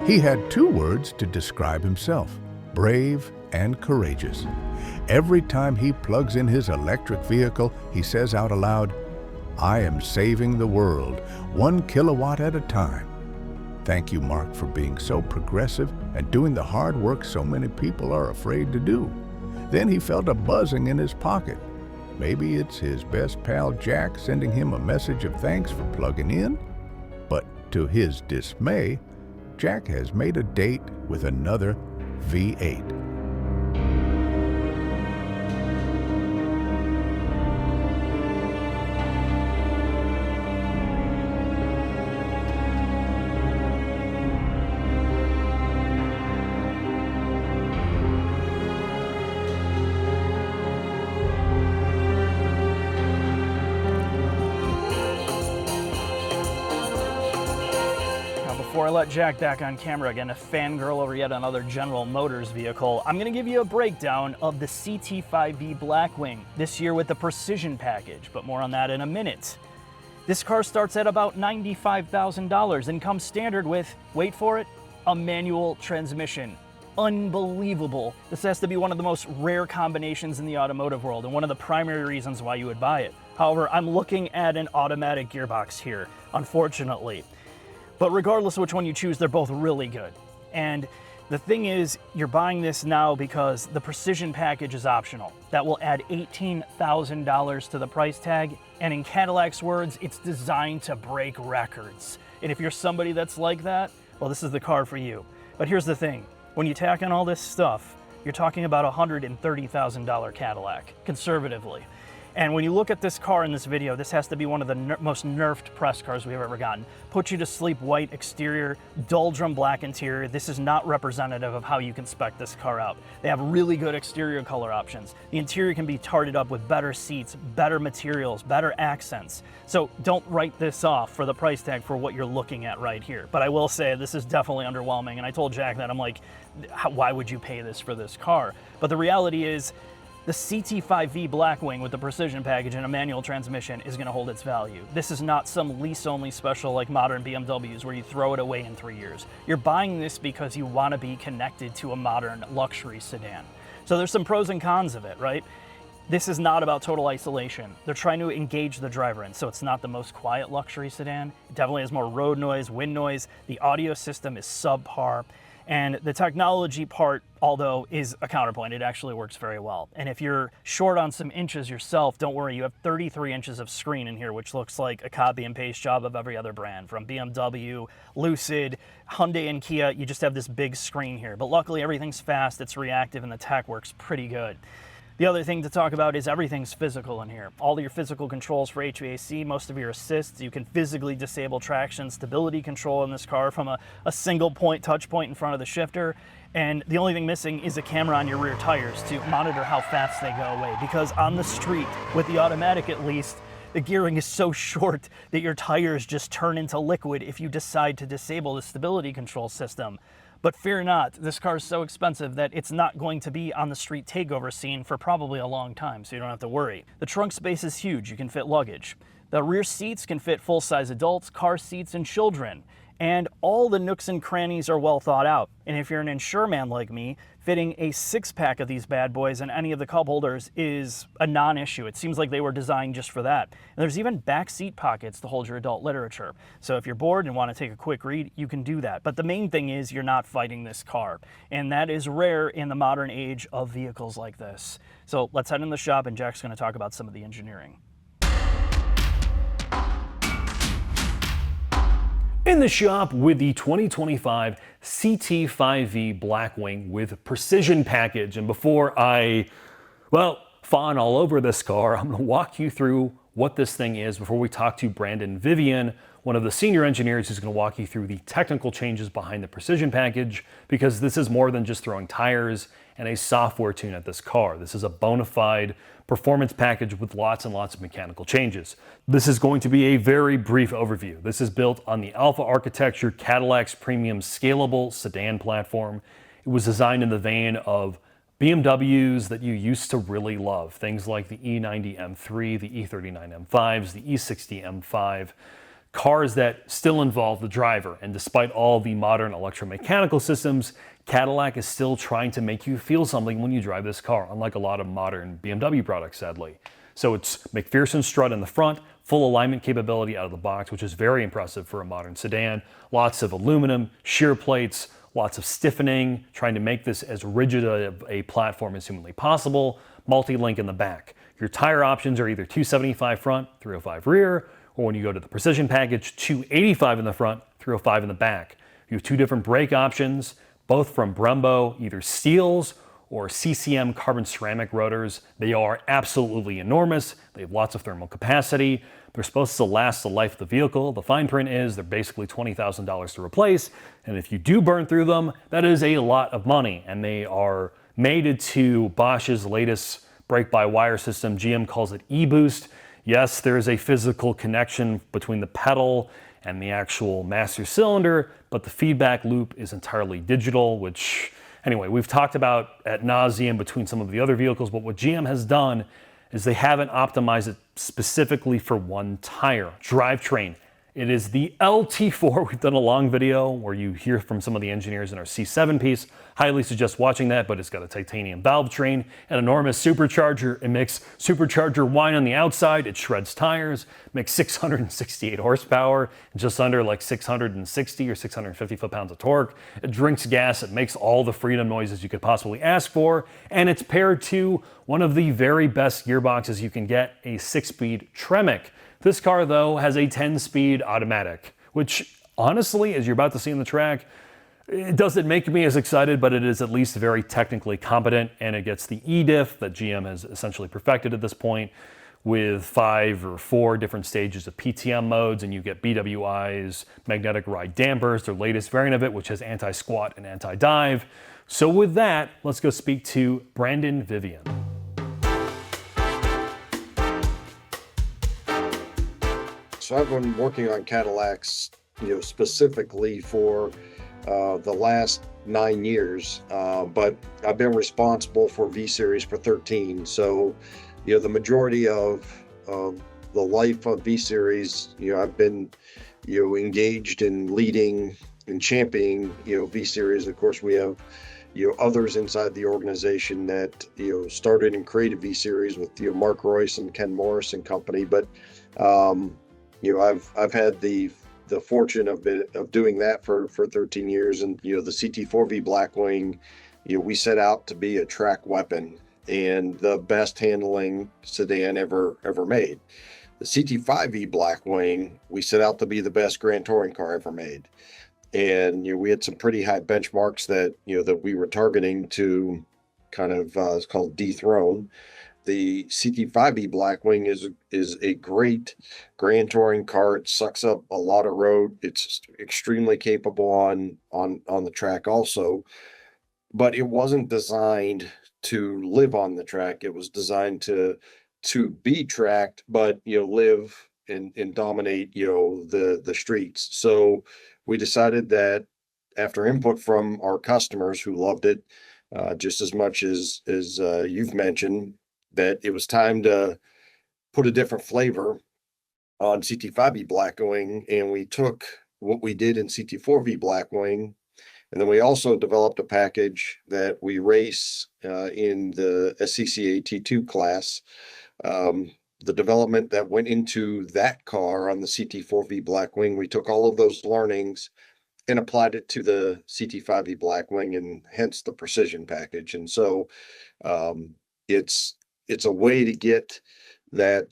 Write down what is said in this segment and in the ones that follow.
He had two words to describe himself: brave and courageous. Every time he plugs in his electric vehicle, he says out aloud, "I am saving the world, 1 kilowatt at a time." Thank you, Mark, for being so progressive and doing the hard work so many people are afraid to do. Then he felt a buzzing in his pocket. Maybe it's his best pal Jack sending him a message of thanks for plugging in. But to his dismay, Jack has made a date with another V8. Before I let Jack back on camera again, a fangirl over yet another General Motors vehicle, I'm going to give you a breakdown of the CT5-V Blackwing, this year with the Precision package, but more on that in a minute. This car starts at about $95,000 and comes standard with, wait for it, a manual transmission. Unbelievable. This has to be one of the most rare combinations in the automotive world and one of the primary reasons why you would buy it. However, I'm looking at an automatic gearbox here, unfortunately. But regardless of which one you choose, they're both really good. And the thing is, you're buying this now because the Precision package is optional. That will add $18,000 to the price tag. And in Cadillac's words, it's designed to break records. And if you're somebody that's like that, well, this is the car for you. But here's the thing. When you tack on all this stuff, you're talking about a $130,000 Cadillac, conservatively. And when you look at this car in this video, this has to be one of the most nerfed press cars we've ever gotten. Put you to sleep white exterior, doldrum black interior. This is not representative of how you can spec this car out. They have really good exterior color options. The interior can be tarted up with better seats, better materials, better accents. So don't write this off for the price tag for what you're looking at right here. But I will say this is definitely underwhelming. And I told Jack that, I'm like, why would you pay this for this car? But the reality is, the CT5-V Blackwing with the Precision package and a manual transmission is going to hold its value. This is not some lease-only special like modern BMWs where you throw it away in 3 years. You're buying this because you want to be connected to a modern luxury sedan. So there's some pros and cons of it, right? This is not about total isolation. They're trying to engage the driver in, so it's not the most quiet luxury sedan. It definitely has more road noise, wind noise. The audio system is subpar. And the technology part, although is a counterpoint, it actually works very well. And if you're short on some inches yourself, don't worry, you have 33 inches of screen in here, which looks like a copy and paste job of every other brand, from BMW, Lucid, Hyundai, and Kia. You just have this big screen here. But luckily, everything's fast, it's reactive, and the tech works pretty good. The other thing to talk about is everything's physical in here. All of your physical controls for HVAC, most of your assists, you can physically disable traction, stability control in this car from a single point, touch point in front of the shifter. And the only thing missing is a camera on your rear tires to monitor how fast they go away. Because on the street, with the automatic at least, the gearing is so short that your tires just turn into liquid if you decide to disable the stability control system. But fear not, this car is so expensive that it's not going to be on the street takeover scene for probably a long time, so you don't have to worry. The trunk space is huge, you can fit luggage. The rear seats can fit full-size adults, car seats, and children. And all the nooks and crannies are well thought out. And if you're an insure man like me, fitting a 6-pack of these bad boys in any of the cup holders is a non-issue. It seems like they were designed just for that. And there's even back seat pockets to hold your adult literature. So if you're bored and want to take a quick read, you can do that. But the main thing is you're not fighting this car. And that is rare in the modern age of vehicles like this. So let's head in the shop and Jack's going to talk about some of the engineering. In the shop with the 2025 CT5-V Blackwing with Precision package. And before I, fawn all over this car, I'm going to walk you through what this thing is before we talk to Brandon Vivian, one of the senior engineers who's going to walk you through the technical changes behind the Precision package, because this is more than just throwing tires and a software tune at this car. This is a bona fide performance package with lots and lots of mechanical changes. This is going to be a very brief overview. This is built on the Alpha architecture Cadillac's premium scalable sedan platform. It was designed in the vein of BMWs that you used to really love, things like the E90 M3, the E39 M5s, the E60 M5, cars that still involve the driver. And despite all the modern electromechanical systems, Cadillac is still trying to make you feel something when you drive this car, unlike a lot of modern BMW products, sadly. So it's McPherson strut in the front, full alignment capability out of the box, which is very impressive for a modern sedan. Lots of aluminum, shear plates, lots of stiffening, trying to make this as rigid a platform as humanly possible. Multi-link in the back. Your tire options are either 275 front, 305 rear, or when you go to the precision package, 285 in the front, 305 in the back. You have two different brake options, both from Brembo, either steels or CCM carbon ceramic rotors. They are absolutely enormous. They have lots of thermal capacity. They're supposed to last the life of the vehicle. The fine print is they're basically $20,000 to replace. And if you do burn through them, that is a lot of money. And they are mated to Bosch's latest brake-by-wire system. GM calls it e-boost. Yes, there is a physical connection between the pedal and the actual master cylinder, but the feedback loop is entirely digital, which, anyway, we've talked about ad nauseum between some of the other vehicles, but what GM has done is they haven't optimized it specifically for one tire. Drivetrain. It is the LT4. We've done a long video where you hear from some of the engineers in our C7 piece. Highly suggest watching that, but it's got a titanium valve train, an enormous supercharger. It makes supercharger whine on the outside. It shreds tires, makes 668 horsepower, just under like 660 or 650 foot-pounds of torque. It drinks gas. It makes all the freedom noises you could possibly ask for, and it's paired to one of the very best gearboxes you can get, a 6-speed Tremec. This car, though, has a 10-speed automatic, which honestly, as you're about to see on the track, it doesn't make me as excited, but it is at least very technically competent, and it gets the e-diff that GM has essentially perfected at this point with 5 or 4 different stages of PTM modes, and you get BWI's magnetic ride dampers, their latest variant of it, which has anti-squat and anti-dive. So with that, let's go speak to Brandon Vivian. So I've been working on Cadillacs, specifically for the last 9 years, but I've been responsible for V Series for 13. So, the majority of the life of V Series, I've been, engaged in leading and championing, V Series. Of course, we have, others inside the organization that, started and created V Series with, Mark Royce and Ken Morris and company. But, I've had the fortune of doing that for 13 years, and the CT4-V Blackwing, we set out to be a track weapon and the best handling sedan ever made. The CT5-V Blackwing, we set out to be the best Grand Touring car ever made, and we had some pretty high benchmarks that that we were targeting to kind of it's called dethrone. The CT5-V Blackwing is a great Grand Touring car. It sucks up a lot of road. It's extremely capable on the track also, but it wasn't designed to live on the track. It was designed to be tracked, but live and dominate the streets. So we decided that after input from our customers who loved it just as much as you've mentioned, that it was time to put a different flavor on CT5-V Blackwing, and we took what we did in CT4-V Blackwing, and then we also developed a package that we race in the SCCA T2 class. The development that went into that car on the CT4-V Blackwing, we took all of those learnings and applied it to the CT5-V Blackwing, and hence the precision package. And so it's a way to get that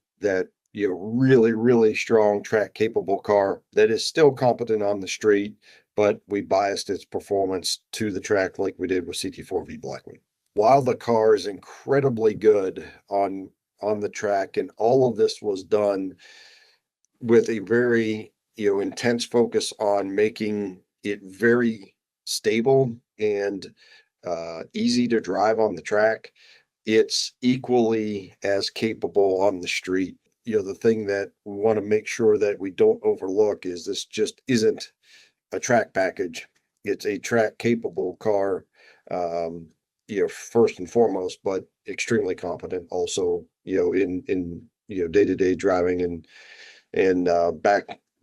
really strong track capable car that is still competent on the street, but we biased its performance to the track like we did with CT4-V Blackwing. While the car is incredibly good on the track, and all of this was done with a very intense focus on making it very stable and easy to drive on the track, it's equally as capable on the street. The thing that we want to make sure that we don't overlook is this just isn't a track package. It's a track capable car, first and foremost, but extremely competent also, in day-to-day driving and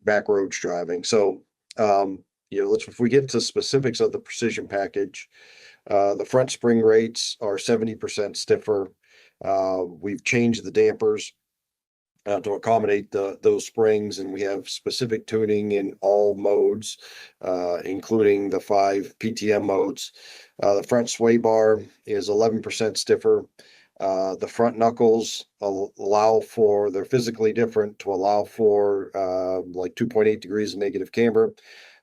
back roads driving. So, if we get into specifics of the precision package, the front spring rates are 70% stiffer. We've changed the dampers to accommodate those springs, and we have specific tuning in all modes, including the 5 PTM modes. The front sway bar is 11% stiffer. The front knuckles they're physically different to allow for like 2.8 degrees of negative camber.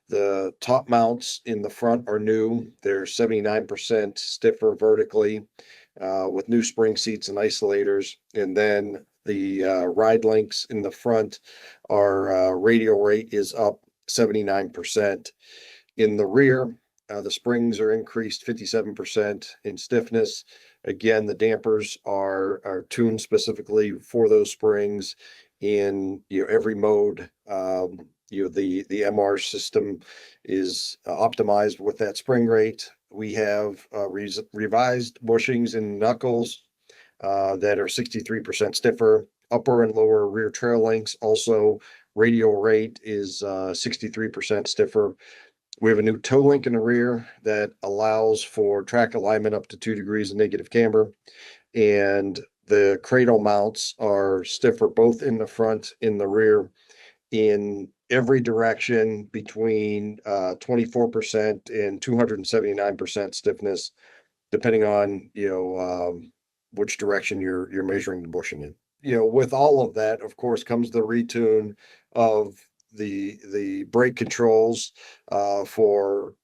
The top mounts in the front are new. They're 79% stiffer vertically with new spring seats and isolators. And then the ride links in the front are radial rate is up 79%. In the rear, the springs are increased 57% in stiffness. Again, the dampers are tuned specifically for those springs in every mode. The MR system is optimized with that spring rate. We have revised bushings and knuckles that are 63% stiffer. Upper and lower rear trail links also radial rate is 63% stiffer. We have a new toe link in the rear that allows for track alignment up to 2 degrees of negative camber. And the cradle mounts are stiffer both in the front and the rear in every direction between 24% and 279% stiffness, depending on which direction you're measuring the bushing in. With all of that, of course, comes the retune of the brake controls for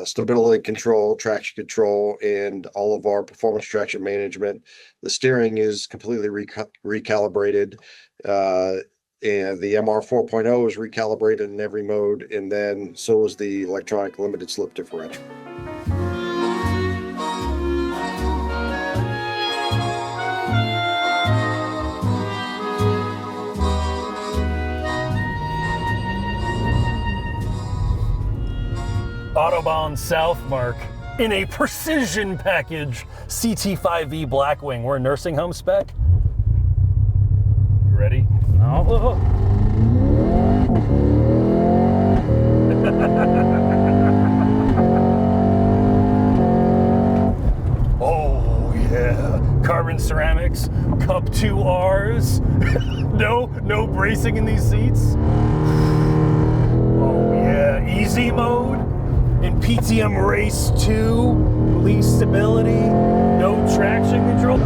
stability control, traction control, and all of our performance traction management. The steering is completely recalibrated. And the MR 4.0 is recalibrated in every mode, and then so is the electronic limited slip differential. Autobahn South, Mark, in a precision package CT5-V Blackwing. We're a nursing home spec. You ready? No. Oh yeah, carbon ceramics, Cup 2Rs. no bracing in these seats. Oh yeah, easy mode in PTM Race 2, least stability, no traction control.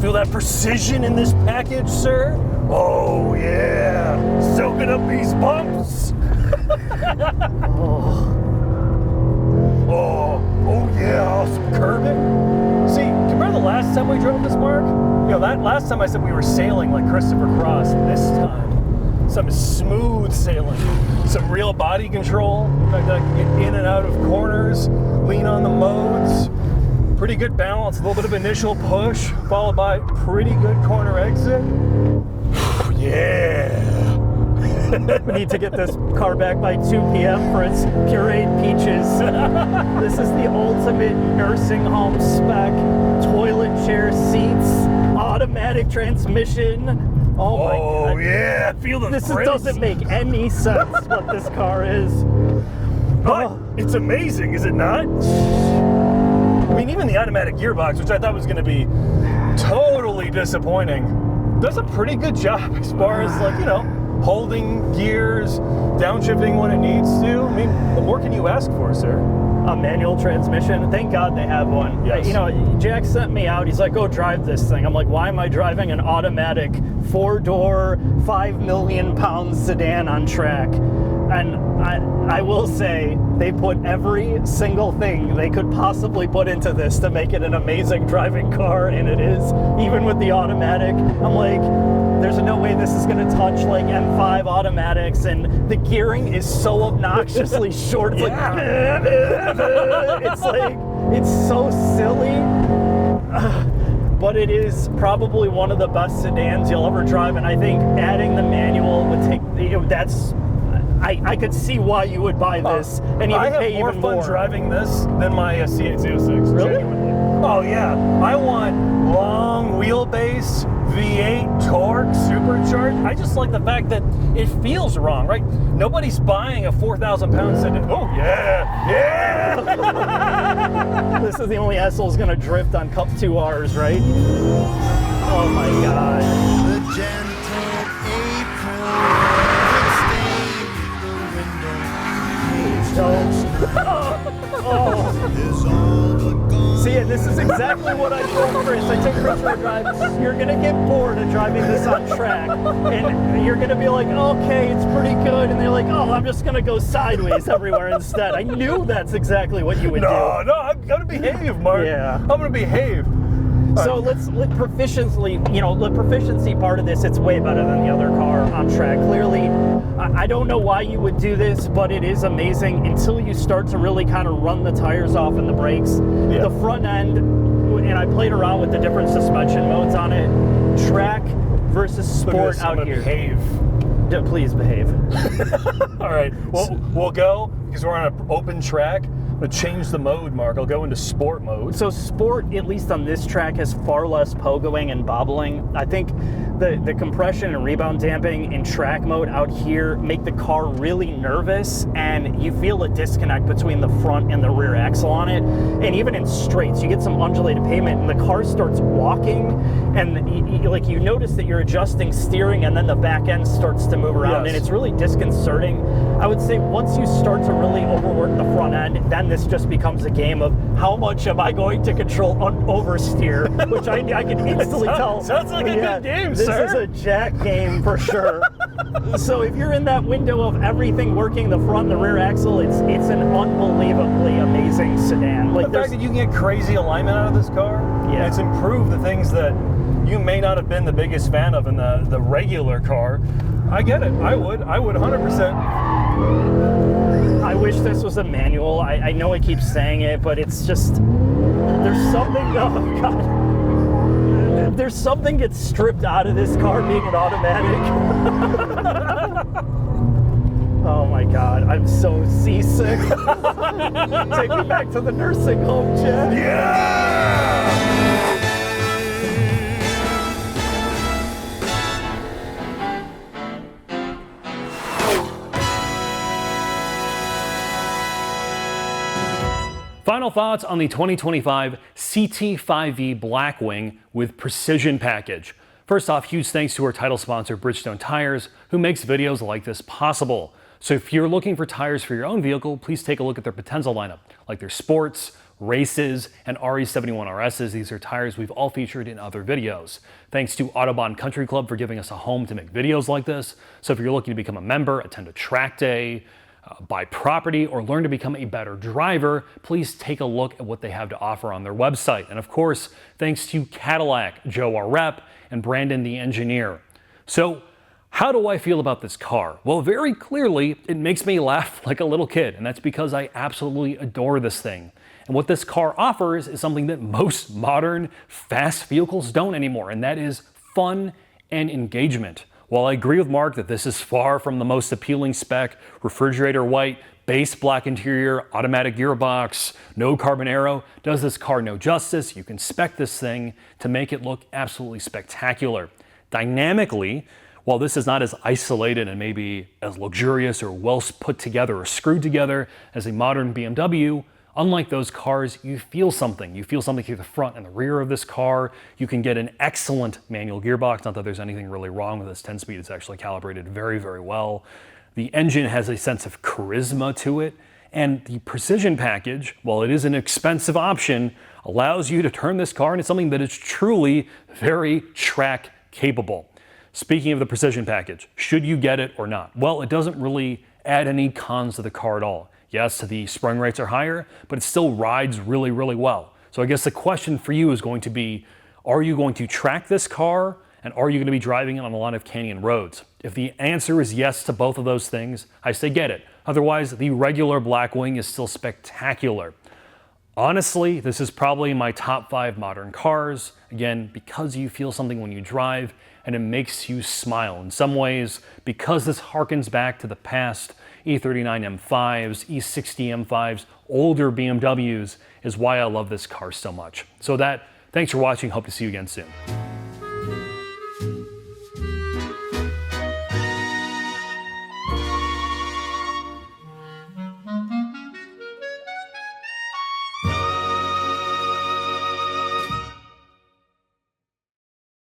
Feel that precision in this package, sir? Oh yeah, soaking up these bumps. oh yeah, awesome curbing. See, do you remember the last time we drove this, Mark? That last time I said we were sailing like Christopher Cross. This time, some smooth sailing, some real body control. In fact, I can get in and out of corners, lean on the modes. Pretty good balance, a little bit of initial push, followed by pretty good corner exit. Yeah. We need to get this car back by 2 p.m. for its pureed peaches. This is the ultimate nursing home spec. Toilet chair seats, automatic transmission. Oh my God. Oh yeah, feel the This brakes. doesn't make any sense what this car is. But it's amazing, is it not? I mean, even the automatic gearbox, which I thought was going to be totally disappointing, does a pretty good job as far as, holding gears, downshifting when it needs to. I mean, what more can you ask for, sir? A manual transmission. Thank God they have one. Yes. You know, Jack sent me out. He's like, go drive this thing. I'm like, why am I driving an automatic 4-door, 5 million pound sedan on track? And I will say, they put every single thing they could possibly put into this to make it an amazing driving car, and it is, even with the automatic. I'm like, there's no way this is gonna touch like M5 automatics, and the gearing is so obnoxiously short. It's like, it's so silly. But it is probably one of the best sedans you'll ever drive, and I think adding the manual would take, that's, I could see why you would buy this and even pay even more. I have more fun driving this than my C806. Really? Genuinely. Oh yeah, I want long wheelbase, V8 torque, supercharged. I just like the fact that it feels wrong, right? Nobody's buying a 4,000 pound sedan. Oh yeah, yeah. This is the only asshole's gonna drift on Cup 2Rs, right? Oh my God. The gentle April See, this is exactly what I told Chris. I took Chris for a drive. You're gonna get bored of driving this on track, and you're gonna be like, okay, it's pretty good, and they're like, oh, I'm just gonna go sideways everywhere instead. I knew that's exactly what you would do. No, I'm gonna behave, Mark. Yeah. I'm gonna behave. So let proficiency, the proficiency part of this, it's way better than the other car on track. Clearly, I don't know why you would do this, but it is amazing until you start to really kind of run the tires off and the brakes. Yeah. The front end, and I played around with the different suspension modes on it. Track versus sport out here. Behave. Please behave. All right, well, we'll go because we're on an open track. But change the mode, Mark. I'll go into sport mode. So sport, at least on this track, has far less pogoing and bobbling. I think the compression and rebound damping in track mode out here make the car really nervous, and you feel a disconnect between the front and the rear axle on it. And even in straights, you get some undulated pavement, and the car starts walking, and you notice that you're adjusting steering, and then the back end starts to move around, Yes. and it's really disconcerting. I would say once you start to really overwork the front end, then this just becomes a game of how much am I going to control oversteer, which I can instantly tell. Sounds like a good game, this sir. This is a jack game for sure. So if you're in that window of everything working, the front and the rear axle, it's an unbelievably amazing sedan. Like The fact that you can get crazy alignment out of this car, Yeah. it's improved the things that you may not have been the biggest fan of in the regular car. I get it. I would 100%. I wish this was a manual. I know I keep saying it, but it's just, there's something, oh God. There's something gets stripped out of this car being an automatic. Oh my God, I'm so seasick. Take me back to the nursing home, Jack. Yeah! Final thoughts on the 2025 CT5-V Blackwing with Precision Package. First off, huge thanks to our title sponsor, Bridgestone Tires, who makes videos like this possible. So if you're looking for tires for your own vehicle, please take a look at their Potenza lineup, like their sports, races, and RE71 RSs. These are tires we've all featured in other videos. Thanks to Autobahn Country Club for giving us a home to make videos like this. So if you're looking to become a member, attend a track day, buy property, or learn to become a better driver, please take a look at what they have to offer on their website. And of course, thanks to Cadillac, Joe our rep, and Brandon the engineer. So how do I feel about this car? Well, very clearly, it makes me laugh like a little kid, and that's because I absolutely adore this thing. And what this car offers is something that most modern, fast vehicles don't anymore, and that is fun and engagement. While I agree with Mark that this is far from the most appealing spec, refrigerator white, base black interior, automatic gearbox, no carbon aero, does this car no justice. You can spec this thing to make it look absolutely spectacular. Dynamically, while this is not as isolated and maybe as luxurious or well put together or screwed together as a modern BMW, Unlike those cars, you feel something. You feel something through the front and the rear of this car. You can get an excellent manual gearbox. Not that there's anything really wrong with this 10-speed. It's actually calibrated very, very well. The engine has a sense of charisma to it. And the precision package, while it is an expensive option, allows you to turn this car into something that is truly very track capable. Speaking of the precision package, should you get it or not? Well, it doesn't really add any cons to the car at all. Yes, the spring rates are higher, but it still rides really, really well. So I guess the question for you is going to be, are you going to track this car, and are you going to be driving it on a lot of canyon roads? If the answer is yes to both of those things, I say get it. Otherwise, the regular Blackwing is still spectacular. Honestly, this is probably my top 5 modern cars. Again, because you feel something when you drive, and it makes you smile. In some ways, because this harkens back to the past, E39 M5s, E60 M5s, older BMWs, is why I love this car so much. So thanks for watching. Hope to see you again soon.